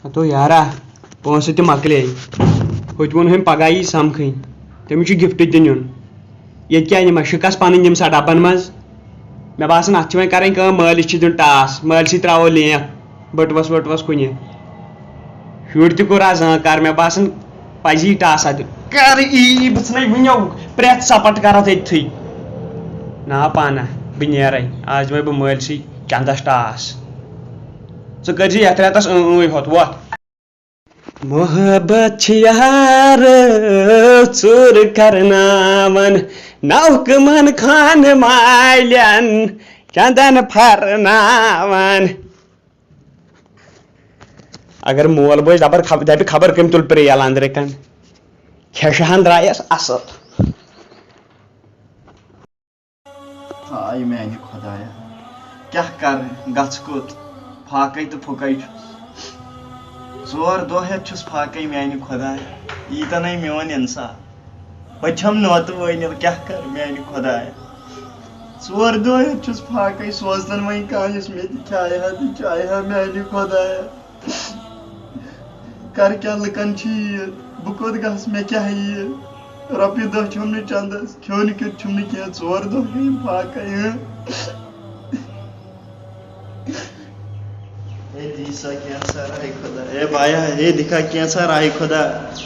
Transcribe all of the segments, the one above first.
तो यारा पोस ते मकले हुत वोन हम पगह समखी तमिस गिफ्ट दिन यून ये क्या निमा शिकस पन निम सा डबन मज मे बासान अत करें मालिस दिन टास मालिस त्रो लेख बटवस वटवस कुन शुर तुर आज कर मे बासान पजी टासा कर बन वो प्रेथ सपट कर तथी ना पाना बह नेर आज दिमे बह मालिस चंदस टास कर यथ रेतस होत वोत मोहब्बत यार चूर करनावन नौकमन खान मालन चंदन फरनावन अगर मोल बोज दप खबर कम तुल प्रेल अंदर कन खेशहन द्रायस असल हाय मैंने खुदाया क्या कर गच कोत फाकई तो फुकई जोर दो छुस फाकई मैंने खुदाया ईतन मोन इंसान बचम नोत वन क्या कर मैंने खुदाया जोर दो छुस फाकई सोचन वही कह मे चाहे मैंने खुदाया कर क्या लुकन बह कोत गस मे क्या रपी दह छुम न चंदस खोन क्यों छुम कह जोर दो फाकई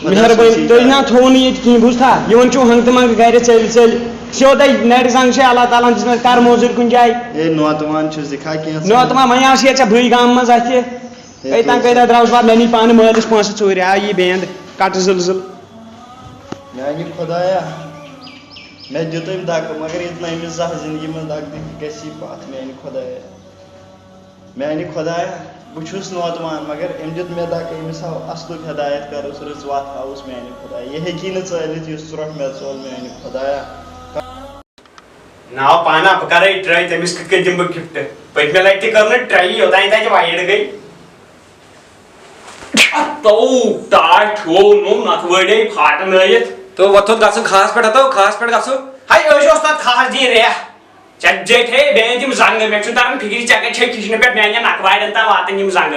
मेहरबानी तुम ना थो ये कहीं बुझा वन हंग मंग गर चल चल सोद नर संग अल्लाह ताला दिन कर मोजूर कुन जाए नौतवान नौतवान वह आस ये भई गाम मज अत कत द्रास पे मे नी पान मालिस पोस चूर आ यी बेंद कट जिल जिल मैंने खुदाया मे दुत दक मगर इतना अमिस जा जिंदगी में दक दी पात मैंने खुदाया बहुत नौतवान मगर अम दुत मे दक अमिस हाव असलुक हदायत कर रच वत हाउस मैंने खुदाया यह हेकी न चलित त्रोट मे चोल मैंने खुदाया ना पाना बह कर ट्राई तमिस कत दिम बह गिफ्ट पतमे लट कर ट्राई योतान तक वाइड गई तो टाट हो नो नत वड़े फाटन तो वथुन गसन खास पे तो खास पे गसो हाय ओस तत खास दी रे चट जेट हे बेन दिम जंग मे छु तरन फिक्री चके छ किचन पे मैंने नकवाइडन ता वातन यम जंग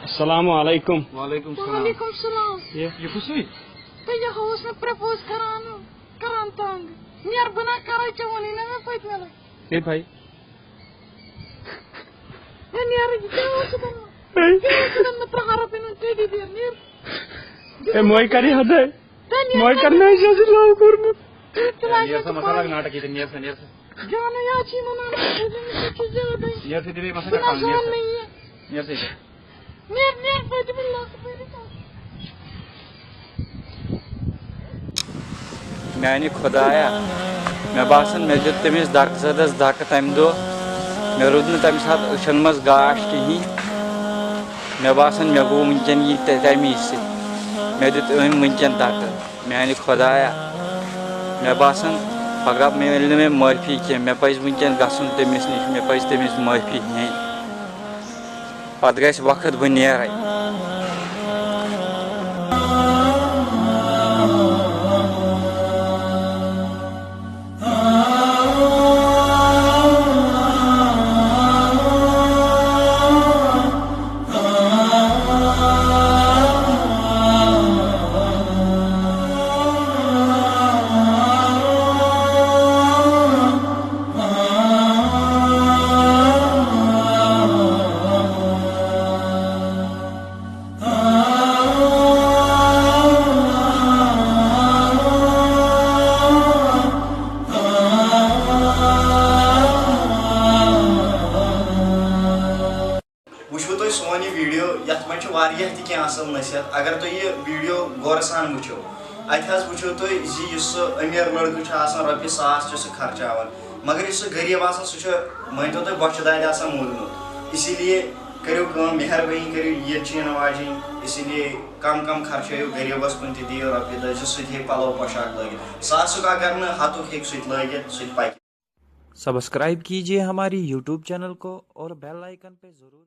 अस्सलाम वालेकुम वालेकुम सलाम ये खुशी तो ये हाउस में प्रपोज करान तंग नियर बना करे चवनी ना मैं पैत में ए भाई ये नियर क्या हो तो मैं प्रहार पे न दे दी नियर ए मोय करी हदे मोय करना है जो लाओ करम ये सब मसाला नाटक की नियर से जानो या छी मना कुछ ज्यादा नियर से दिवे मसाला काम नियर से नियर पैत में ला मैंने खुदाया मे बासन मे दित तमिस दक जदस दक तम दो मे रुद न तम सात अशन मज गाश कहीं मे बासन मे गो वनकन यह तमी मे दित वनकन दक मैंने खुदाया मे बासन पगह मिल मे माफी कह मे पज वनकन गसन तमिस नश मे पज तमिस माफी हेन पत गस वक्त बह नेर सोन यह वीडियो यथ मे क्या असल नसीहत अगर तुम यह वीडियो गौर सान वो अत वो तुम अमीर लड़का रपी 100 खर्चान मगर गरीब आसान सह मानतो तुम बच्चे दाद मोदमुत इसीलिए करो मेहरबानी करो ईद चीन वाजन इसीलिए कम कम खर्चो गरीबस कुन दियो रपी 10 सह पलो पोशाक लगित 100 अगर न हतुक हे लगित सह पक। सब्सक्राइब कीजिए हमारी YouTube चैनल को और बेल आइकन पे जरूर